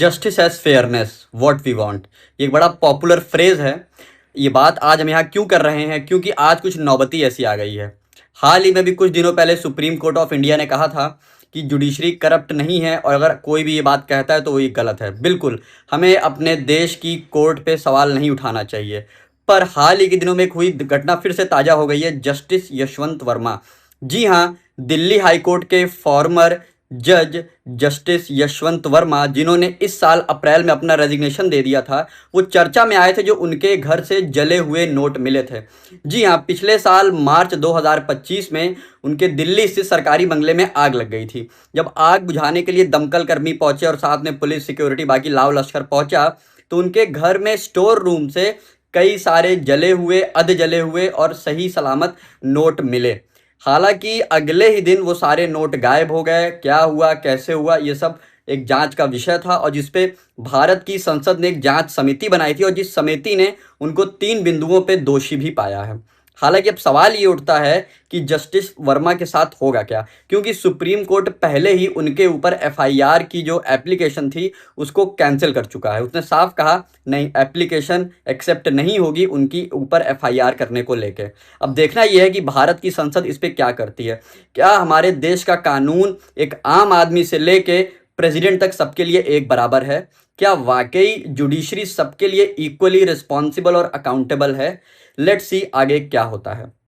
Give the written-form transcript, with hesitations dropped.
Justice as fairness what we want, ये एक बड़ा पॉपुलर फ्रेज है। ये बात आज हम यहाँ क्यों कर रहे हैं, क्योंकि आज कुछ नौबती ऐसी आ गई है। हाल ही में भी कुछ दिनों पहले सुप्रीम कोर्ट ऑफ इंडिया ने कहा था कि जुडिशरी करप्ट नहीं है, और अगर कोई भी ये बात कहता है तो वो ये गलत है। बिल्कुल, हमें अपने देश की कोर्ट पे सवाल नहीं उठाना चाहिए। पर हाल ही के दिनों में एक हुई घटना फिर से ताज़ा हो गई है। जस्टिस यशवंत वर्मा, जी हाँ, दिल्ली हाई कोर्ट के फॉर्मर जज जस्टिस यशवंत वर्मा, जिन्होंने इस साल अप्रैल में अपना रेजिग्नेशन दे दिया था, वो चर्चा में आए थे जो उनके घर से जले हुए नोट मिले थे। जी हाँ, पिछले साल मार्च 2025 में उनके दिल्ली स्थित सरकारी बंगले में आग लग गई थी। जब आग बुझाने के लिए दमकल कर्मी पहुंचे और साथ में पुलिस, सिक्योरिटी, बाकी लाव लश्कर पहुंचा, तो उनके घर में स्टोर रूम से कई सारे जले हुए, अध जले हुए और सही सलामत नोट मिले। हालांकि अगले ही दिन वो सारे नोट गायब हो गए। क्या हुआ, कैसे हुआ, ये सब एक जांच का विषय था, और जिसपे भारत की संसद ने एक जांच समिति बनाई थी, और जिस समिति ने उनको 3 बिंदुओं पे दोषी भी पाया है। हालांकि अब सवाल ये उठता है कि जस्टिस वर्मा के साथ होगा क्या, क्योंकि सुप्रीम कोर्ट पहले ही उनके ऊपर एफआईआर की जो एप्लीकेशन थी उसको कैंसिल कर चुका है। उसने साफ कहा, नहीं, एप्लीकेशन एक्सेप्ट नहीं होगी उनकी ऊपर एफआईआर करने को लेके। अब देखना यह है कि भारत की संसद इस पे क्या करती है। क्या हमारे देश का कानून एक आम आदमी से लेके प्रेसिडेंट तक सबके लिए एक बराबर है? क्या वाकई जुडिशरी सबके लिए इक्वली रिस्पॉन्सिबल और अकाउंटेबल है? लेट्स सी आगे क्या होता है।